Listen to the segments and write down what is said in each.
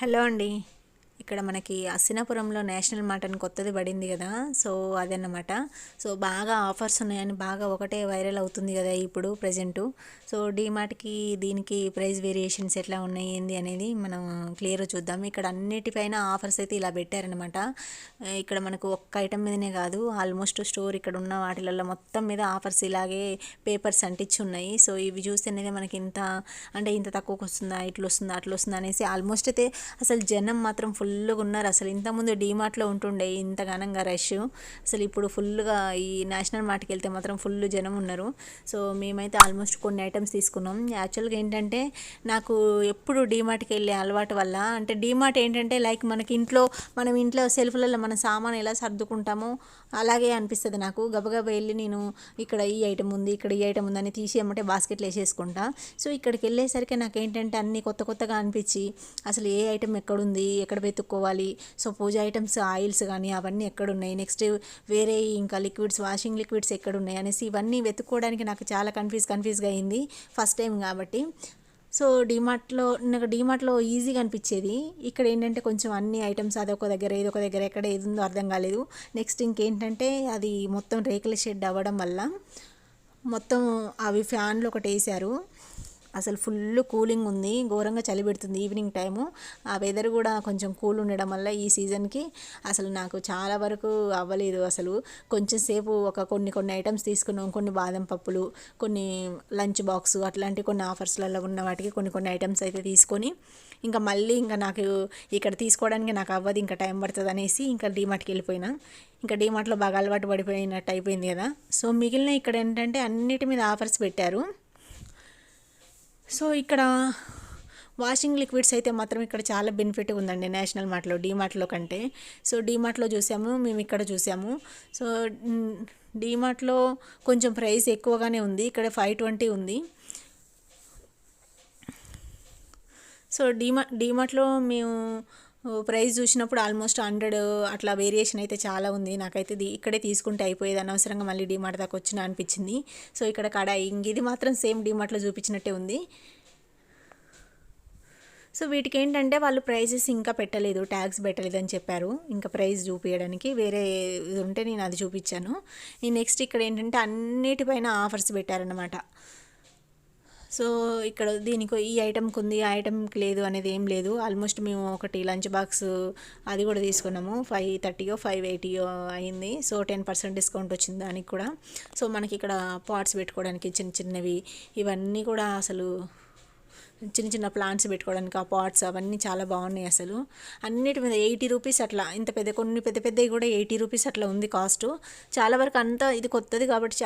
Hello అండి. ఇక్కడ మనకి అస్సినాపురంలో నేషనల్ మార్ట్ అని కొత్తది పడింది కదా, సో అదన్నమాట. సో బాగా ఆఫర్స్ ఉన్నాయని బాగా ఒకటే వైరల్ అవుతుంది కదా ఇప్పుడు ప్రజెంటు. సో డీమార్ట్కి దీనికి ప్రైస్ వేరియేషన్స్ ఎట్లా ఉన్నాయి ఏంది అనేది మనం క్లియర్గా చూద్దాం. ఇక్కడ అన్నిటిపైన ఆఫర్స్ అయితే ఇలా పెట్టారనమాట. ఇక్కడ మనకు ఒక్క ఐటమ్ మీదనే కాదు, ఆల్మోస్ట్ స్టోర్ ఇక్కడ ఉన్న వాటిలలో మొత్తం మీద ఆఫర్స్ ఇలాగే పేపర్స్ అంటించి ఉన్నాయి. సో ఇవి చూస్తేనే మనకి ఇంత అంటే ఇంత తక్కువకి వస్తుందా, ఇట్లా వస్తుందా, అట్లా వస్తుందా అనేసి ఆల్మోస్ట్ అయితే అసలు జనం మాత్రం ఫుల్గా ఉన్నారు. అసలు ఇంతకుముందు డీమార్ట్లో ఉంటుండే ఇంత ఘనంగా రష్, అసలు ఇప్పుడు ఫుల్గా ఈ నేషనల్ మార్ట్కి వెళ్తే మాత్రం ఫుల్ జనం ఉన్నారు. సో మేమైతే ఆల్మోస్ట్ కొన్ని ఐటమ్స్ తీసుకున్నాం. యాక్చువల్గా ఏంటంటే నాకు ఎప్పుడు డీమార్ట్కి వెళ్ళే అలవాటు వల్ల, అంటే డీమార్ట్ ఏంటంటే లైక్ మనకి మనం ఇంట్లో సెల్ఫ్లలో మన సామాన్ ఎలా సర్దుకుంటామో అలాగే అనిపిస్తుంది నాకు. గబగబా వెళ్ళి నేను ఇక్కడ ఈ ఐటమ్ ఉంది, ఇక్కడ ఈ ఐటమ్ ఉంది అని తీసి ఏమంటే బాస్కెట్లో వేసేసుకుంటా. సో ఇక్కడికి వెళ్ళేసరికి నాకు ఏంటంటే అన్నీ కొత్త కొత్తగా అనిపించి అసలు ఏ ఐటమ్ ఎక్కడుంది, ఎక్కడ వెతుక్కోవాలి, సో పూజ ఐటమ్స్ ఆయిల్స్ కానీ అవన్నీ ఎక్కడున్నాయి, నెక్స్ట్ వేరే ఇంకా లిక్విడ్స్ వాషింగ్ లిక్విడ్స్ ఎక్కడున్నాయి అనేసి ఇవన్నీ వెతుక్కోవడానికి నాకు చాలా కన్ఫ్యూజ్గా అయింది ఫస్ట్ టైం కాబట్టి. సో నాకు డీమార్ట్లో ఈజీగా అనిపించేది. ఇక్కడ ఏంటంటే కొంచెం అన్ని ఐటమ్స్ అదొక దగ్గర ఇదొక దగ్గర ఎక్కడ ఏది ఉందో అర్థం కాలేదు. నెక్స్ట్ ఇంకేంటంటే అది మొత్తం రేకుల షెడ్ అవ్వడం వల్ల మొత్తం అవి ఫ్యాన్లు ఒకటి వేసారు. అసలు ఫుల్ కూలింగ్ ఉంది, ఘోరంగా చలి పెడుతుంది ఈవినింగ్ టైము. ఆ వెదర్ కూడా కొంచెం కూల్ ఉండడం వల్ల ఈ సీజన్కి అసలు నాకు చాలా వరకు అవ్వలేదు. అసలు కొంచెం సేపు కొన్ని ఐటమ్స్ తీసుకున్నాం, కొన్ని బాదం పప్పులు, కొన్ని లంచ్ బాక్స్ అట్లాంటి కొన్ని ఆఫర్స్లలో ఉన్న వాటికి కొన్ని ఐటమ్స్ అయితే తీసుకొని ఇంకా మళ్ళీ నాకు ఇక్కడ తీసుకోవడానికి నాకు అవ్వదు, ఇంకా టైం పడుతుంది అనేసి ఇంకా డీమార్ట్కి వెళ్ళిపోయినా. ఇంకా డీమార్ట్లో బాగా అలవాటు పడిపోయినట్టు అయిపోయింది కదా. సో మిగిలిన ఇక్కడ ఏంటంటే అన్నిటి మీద ఆఫర్స్ పెట్టారు. సో ఇక్కడ వాషింగ్ లిక్విడ్స్ అయితే మాత్రం ఇక్కడ చాలా బెనిఫిట్ ఉందండి నేషనల్ మార్ట్లో డీమార్ట్లో కంటే. సో డీమార్ట్లో చూసాము, మేము ఇక్కడ చూసాము. సో డీమార్ట్లో కొంచెం ప్రైస్ ఎక్కువగానే ఉంది, ఇక్కడ 520 ఉంది. సో డీమార్ట్లో మేము ప్రైస్ చూసినప్పుడు ఆల్మోస్ట్ 100 అట్లా వేరియేషన్ అయితే చాలా ఉంది. నాకైతే ఇక్కడే తీసుకుంటే అయిపోయేది, అనవసరంగా మళ్ళీ డీమార్ట్ దాకా వచ్చిన అనిపించింది. సో ఇక్కడ కడాయి ఇది మాత్రం సేమ్ డీమార్ట్లో చూపించినట్టే ఉంది. సో వీటికి ఏంటంటే వాళ్ళు ప్రైజెస్ ఇంకా పెట్టలేదు, ట్యాగ్స్ పెట్టలేదు అని చెప్పారు. ఇంకా ప్రైస్ చూపించడానికి వేరే ఇది ఉంటే నేను అది చూపించాను. ఈ నెక్స్ట్ ఇక్కడ ఏంటంటే అన్నిటిపైన ఆఫర్స్ పెట్టారనమాట. సో ఇక్కడ దీనికి ఈ ఐటమ్కి ఉంది, ఆ ఐటమ్కి లేదు అనేది ఏం లేదు. ఆల్మోస్ట్ మేము ఒకటి లంచ్ బాక్స్ అది కూడా తీసుకున్నాము, 530 580 అయింది. సో 10% డిస్కౌంట్ వచ్చింది దానికి కూడా. సో మనకి ఇక్కడ పాట్స్ పెట్టుకోవడానికి చిన్నవి ఇవన్నీ కూడా అసలు చిన్న ప్లాంట్స్ పెట్టుకోవడానికి ఆ పాట్స్ అవన్నీ చాలా బాగున్నాయి. అసలు అన్నిటి మీద 80 రూపీస్ అట్లా, ఇంత కొన్ని పెద్దవి కూడా 80 రూపీస్ అట్లా ఉంది కాస్ట్. చాలా వరకు అంతా ఇది కొత్తది కాబట్టి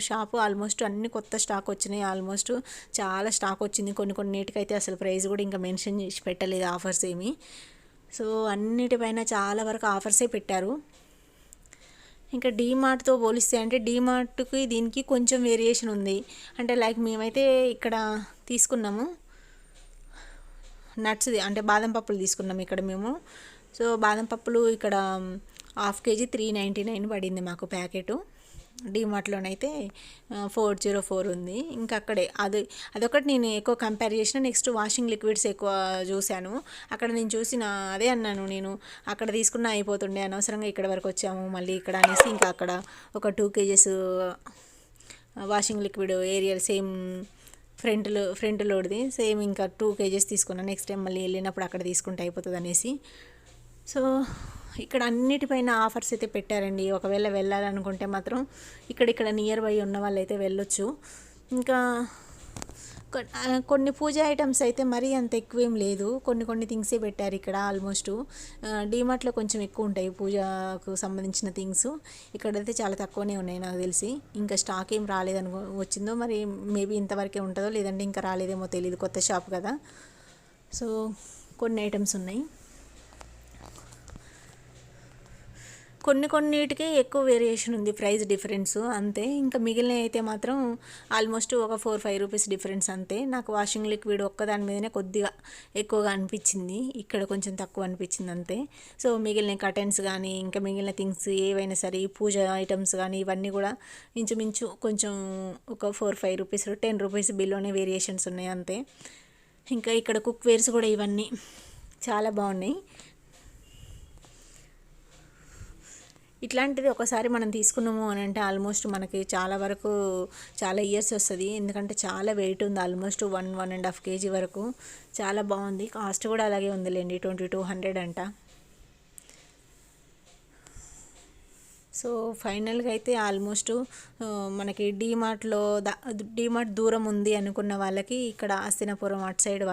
షాపు ఆల్మోస్ట్ అన్ని కొత్త స్టాక్ వచ్చినాయి. ఆల్మోస్ట్ చాలా స్టాక్ వచ్చింది. కొన్నిటికైతే అసలు ప్రైస్ కూడా ఇంకా మెన్షన్ చేసి పెట్టలేదు ఆఫర్స్ ఏమి. సో అన్నిటిపైన చాలా వరకు ఆఫర్సే పెట్టారు. ఇంకా డీమార్ట్తో పోలిస్తే అంటే డీమార్ట్కి దీనికి కొంచెం వేరియేషన్ ఉంది. అంటే లైక్ మేమైతే ఇక్కడ తీసుకున్నాము నట్స్ది, అంటే బాదం పప్పులు తీసుకున్నాం ఇక్కడ మేము. సో బాదం పప్పులు ఇక్కడ 1/2 kg 399 పడింది మాకు ప్యాకెటు. డీమార్ట్లోనైతే 404 ఉంది. ఇంకా అక్కడే అదొకటి నేను ఎక్కువ కంపేర్ చేసిన. నెక్స్ట్ వాషింగ్ లిక్విడ్స్ ఎక్కువ చూశాను. అక్కడ నేను చూసిన అదే అన్నాను, నేను అక్కడ తీసుకున్న అయిపోతుండే, అనవసరంగా ఇక్కడ వరకు వచ్చాము మళ్ళీ ఇక్కడ అనేసి ఇంకా అక్కడ ఒక 2 kgs washing liquid Ariel same front లోడ్ది సేమ్ ఇంకా 2 kgs తీసుకున్నాను. నెక్స్ట్ టైం మళ్ళీ వెళ్ళినప్పుడు అక్కడ తీసుకుంటే అయిపోతుంది అనేసి. సో ఇక్కడ అన్నిటిపైన ఆఫర్స్ అయితే పెట్టారండి. ఒకవేళ వెళ్ళాలనుకుంటే మాత్రం ఇక్కడ నియర్ బై ఉన్న వాళ్ళు అయితే వెళ్ళొచ్చు. ఇంకా కొన్ని పూజ ఐటమ్స్ అయితే మరీ అంత ఎక్కువేం లేదు, కొన్ని థింగ్సే పెట్టారు ఇక్కడ. ఆల్మోస్ట్ డీమార్ట్లో కొంచెం ఎక్కువ ఉంటాయి పూజకు సంబంధించిన థింగ్స్, ఇక్కడైతే చాలా తక్కువనే ఉన్నాయి నాకు తెలిసి. ఇంకా స్టాక్ ఏం వచ్చిందో మరి, మేబీ ఇంతవరకే ఉంటుందో లేదంటే ఇంకా రాలేదేమో తెలియదు, కొత్త షాప్ కదా. సో కొన్ని ఐటమ్స్ ఉన్నాయి, కొన్నిటికి ఎక్కువ వేరియేషన్ ఉంది ప్రైస్ డిఫరెన్స్ అంతే. ఇంకా మిగిలిన అయితే మాత్రం ఆల్మోస్ట్ ఒక 4-5 రూపీస్ డిఫరెన్స్ అంతే. నాకు వాషింగ్ లిక్విడ్ ఒక్కదాని మీదనే కొద్దిగా ఎక్కువగా అనిపించింది, ఇక్కడ కొంచెం తక్కువ అనిపించింది అంతే. సో మిగిలిన కర్టెన్స్ కానీ ఇంకా మిగిలిన థింగ్స్ ఏవైనా సరే, పూజ ఐటమ్స్ కానీ ఇవన్నీ కూడా ఇంచుమించు కొంచెం ఒక 4-5 రూపీస్ 10 రూపీస్ బిల్లోనే వేరియేషన్స్ ఉన్నాయి అంతే. ఇంకా ఇక్కడ కుక్ వేర్స్ కూడా ఇవన్నీ చాలా బాగున్నాయి. ఇట్లాంటిది ఒకసారి మనం తీసుకున్నాము అని అంటే ఆల్మోస్ట్ మనకి చాలా వరకు చాలా ఇయర్స్ వస్తుంది. ఎందుకంటే చాలా వెయిట్ ఉంది, ఆల్మోస్ట్ 1.5 kg వరకు. చాలా బాగుంది. కాస్ట్ కూడా అలాగే ఉందిలేండి, 2200 అంట. సో ఫైనల్గా అయితే ఆల్మోస్ట్ మనకి డీమార్ట్ దూరం ఉంది అనుకున్న వాళ్ళకి ఇక్కడ హస్తినాపురం అటు సైడ్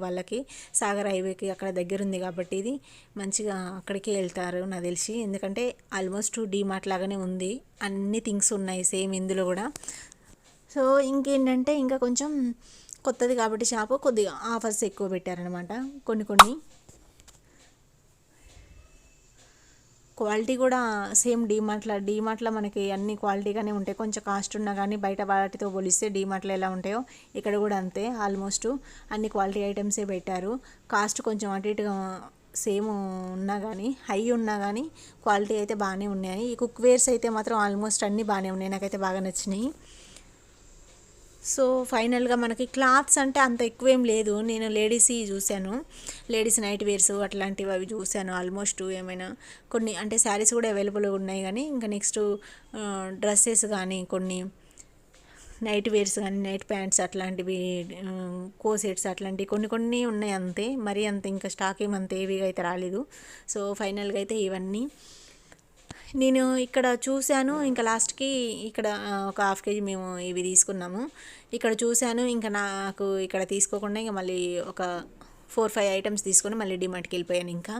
వాళ్ళకి సాగర్ హైవేకి అక్కడ దగ్గర ఉంది కాబట్టి ఇది మంచిగా అక్కడికి వెళ్తారు నాకు తెలిసి. ఎందుకంటే ఆల్మోస్ట్ డీమార్ట్ లాగానే ఉంది, అన్ని థింగ్స్ ఉన్నాయి సేమ్ ఇందులో కూడా. సో ఇంకేంటంటే ఇంకా కొంచెం కొత్తది కాబట్టి షాపు కొద్దిగా ఆఫర్స్ ఎక్కువ పెట్టారనమాట. కొన్ని క్వాలిటీ కూడా సేమ్ డీమార్ట్లో మనకి అన్ని క్వాలిటీగానే ఉంటాయి. కొంచెం కాస్ట్ ఉన్నా కానీ బయట వాటితో పోలిస్తే డీమార్ట్లో ఎలా ఉంటాయో ఇక్కడ కూడా అంతే. ఆల్మోస్ట్ అన్ని క్వాలిటీ ఐటమ్సే పెట్టారు. కాస్ట్ కొంచెం అటు ఇటుగా సేమ్ ఉన్నా కానీ, హై ఉన్నా కానీ క్వాలిటీ అయితే బాగానే ఉన్నాయి. ఈ కుక్వేర్స్ అయితే మాత్రం ఆల్మోస్ట్ అన్నీ బాగానే ఉన్నాయి, నాకైతే బాగా నచ్చినాయి. సో ఫైనల్గా మనకి క్లాత్స్ అంటే అంత ఎక్కువేం లేదు. నేను లేడీస్ చూశాను, లేడీస్ నైట్ వేర్స్ అట్లాంటివి అవి చూశాను. ఆల్మోస్ట్ ఏమైనా కొన్ని అంటే శారీస్ కూడా అవైలబుల్గా ఉన్నాయి, కానీ ఇంకా నెక్స్ట్ డ్రెస్సెస్ కానీ, కొన్ని నైట్ వేర్స్ కానీ, నైట్ ప్యాంట్స్ అట్లాంటివి, కోసెట్స్ అట్లాంటివి కొన్ని ఉన్నాయి అంతే. మరి అంత ఇంకా స్టాక్ ఏమంత హెవీగా అయితే రాలేదు. సో ఫైనల్గా అయితే ఇవన్నీ నేను ఇక్కడ చూశాను. ఇంకా లాస్ట్కి ఇక్కడ ఒక 1/2 kg మేము ఇవి తీసుకున్నాము. ఇక్కడ చూశాను, ఇంకా నాకు ఇక్కడ తీసుకోకుండా ఇంకా మళ్ళీ ఒక 4-5 ఐటమ్స్ తీసుకొని మళ్ళీ డిమార్ట్కి వెళ్ళిపోయాను. ఇంకా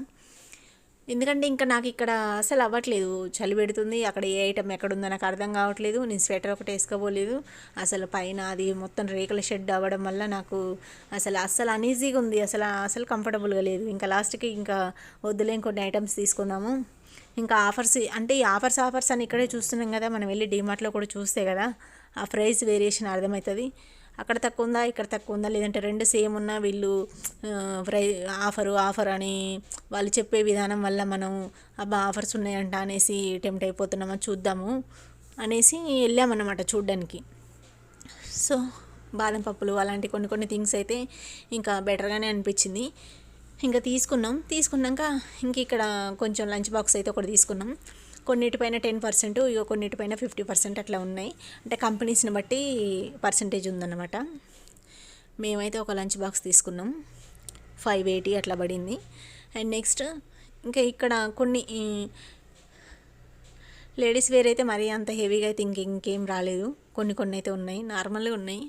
ఎందుకంటే ఇంకా నాకు ఇక్కడ అసలు అవ్వట్లేదు, చలి పెడుతుంది. అక్కడ ఏ ఐటమ్ ఎక్కడుందో నాకు అర్థం కావట్లేదు. నేను స్వెటర్ ఒకటి వేసుకోపోలేదు. అసలు పైన అది మొత్తం రేకుల షెడ్ అవ్వడం వల్ల నాకు అసలు అన్ఈజీగా ఉంది, అసలు కంఫర్టబుల్గా లేదు. ఇంకా లాస్ట్కి ఇంకా వద్దులేం, కొన్ని ఐటమ్స్ తీసుకుందాము. ఇంకా ఆఫర్స్ అంటే ఈ ఆఫర్స్ అని ఇక్కడే చూస్తున్నాం కదా, మనం వెళ్ళి డీమార్ట్లో కూడా చూస్తే కదా ఆ ప్రైస్ వేరియేషన్ అర్థమవుతుంది. అక్కడ తక్కువ ఉందా, ఇక్కడ తక్కువ ఉందా, లేదంటే రెండు సేమ్ ఉన్నా వీళ్ళు ఆఫర్ అని వాళ్ళు చెప్పే విధానం వల్ల మనం అబ్బా ఆఫర్స్ ఉన్నాయంట అనేసి టెంప్ట్ అయిపోతున్నామా, చూద్దాము అనేసి వెళ్ళామన్నమాట చూడ్డానికి. సో బాదం పప్పులు అలాంటి కొన్ని థింగ్స్ అయితే ఇంకా బెటర్గానే అనిపించింది. ఇంకా తీసుకున్నాక ఇంక ఇక్కడ కొంచెం లంచ్ బాక్స్ అయితే ఒకటి తీసుకున్నాం. కొన్నిటిపైన 10%, ఇక కొన్నిటిపైన 50% అట్లా ఉన్నాయి. అంటే కంపెనీస్ని బట్టి పర్సంటేజ్ ఉందన్నమాట. మేమైతే ఒక లంచ్ బాక్స్ తీసుకున్నాం, 580 అట్లా పడింది. అండ్ నెక్స్ట్ ఇంకా ఇక్కడ కొన్ని లేడీస్ వేర్ అయితే మరీ అంత హెవీగా అయితే ఇంకేం రాలేదు. కొన్ని అయితే ఉన్నాయి, నార్మల్గా ఉన్నాయి.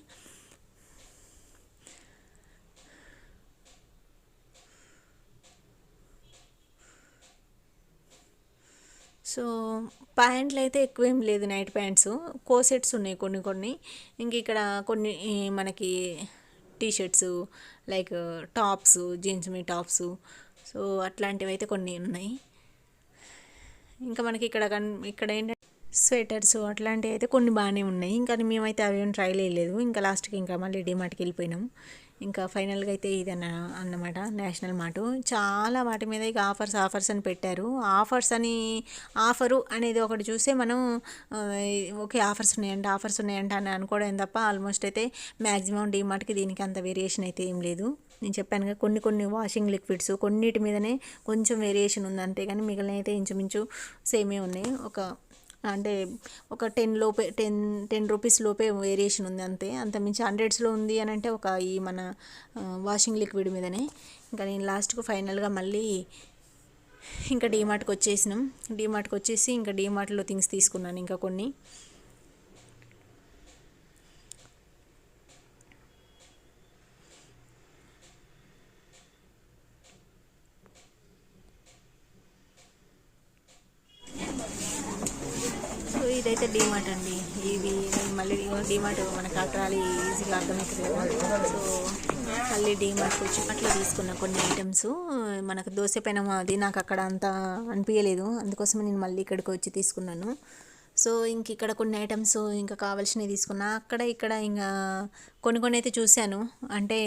సో ప్యాంట్లు అయితే ఎక్కువేం లేదు, నైట్ ప్యాంట్స్, కోసెట్స్ ఉన్నాయి కొన్ని. ఇంక ఇక్కడ కొన్ని మనకి టీషర్ట్స్ లైక్ టాప్స్, జీన్స్ మీ టాప్స్, సో అట్లాంటివి అయితే కొన్ని ఉన్నాయి. ఇంకా మనకి ఇక్కడ ఏంటంటే స్వెటర్స్ అట్లాంటివి అయితే కొన్ని బాగానే ఉన్నాయి. ఇంకా మేమైతే అవి ఏం ట్రై చేయలేదు. ఇంకా లాస్ట్కి ఇంకా మళ్ళీ డిమార్ట్కి వెళ్ళిపోయినాం. ఇంకా ఫైనల్గా అయితే ఇది అన్నమాట నేషనల్ మార్ట్. చాలా వాటి మీద ఇక ఆఫర్స్ అని పెట్టారు. ఆఫరు అనేది ఒకటి చూస్తే మనం ఓకే ఆఫర్స్ ఉన్నాయంట అని అనుకోవడం తప్ప ఆల్మోస్ట్ అయితే మ్యాక్సిమం డిమార్ట్కి దీనికి అంత వేరియేషన్ అయితే ఏం లేదు. నేను చెప్పాను కదా కొన్ని వాషింగ్ లిక్విడ్స్ కొన్నిటి మీదనే కొంచెం వేరియేషన్ ఉంది అంతే, కానీ మిగిలిన అయితే ఇంచుమించు సేమే ఉన్నాయి. అంటే ఒక 10 రూపీస్ లోపే వేరియేషన్ ఉంది అంతే. అంతమించి 100స్లో ఉంది అని అంటే ఒక ఈ మన వాషింగ్ లిక్విడ్ మీదనే. ఇంకా నేను లాస్ట్కు ఫైనల్గా మళ్ళీ ఇంకా డీమార్ట్కి వచ్చేసి ఇంకా డీమార్ట్లో థింగ్స్ తీసుకున్నాను ఇంకా కొన్ని. ఇదైతే డీమార్ట్ అండి. ఇవి మళ్ళీ డీమార్ట్ మనకు అట్రాలి ఈజీగా అర్థమవుతుంది కదా. సో మళ్ళీ డీమార్ట్కి వచ్చి అట్లా తీసుకున్న కొన్ని ఐటమ్స్. మనకు దోశ పెనం అది నాకు అక్కడ అంత అనిపించలేదు, అందుకోసమే నేను మళ్ళీ ఇక్కడికి వచ్చి తీసుకున్నాను. సో ఇంక ఇక్కడ కొన్ని ఐటమ్స్ ఇంకా కావాల్సినవి తీసుకున్నా. ఇక్కడ ఇంకా కొన్ని అయితే చూశాను, అంటే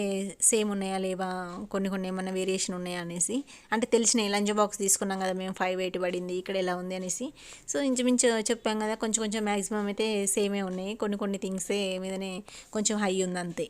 సేమ్ ఉన్నాయా లేవా, కొన్ని ఏమన్నా వేరియేషన్ ఉన్నాయా అనేసి. అంటే తెలిసినాయి, లంచ్ బాక్స్ తీసుకున్నాం కదా మేము, 580 పడింది, ఇక్కడ ఎలా ఉంది అనేసి. సో ఇంచుమించు చెప్పాం కదా, కొంచెం మ్యాక్సిమం అయితే సేమే ఉన్నాయి. కొన్ని థింగ్సే మీదనే కొంచెం హై ఉంది అంతే.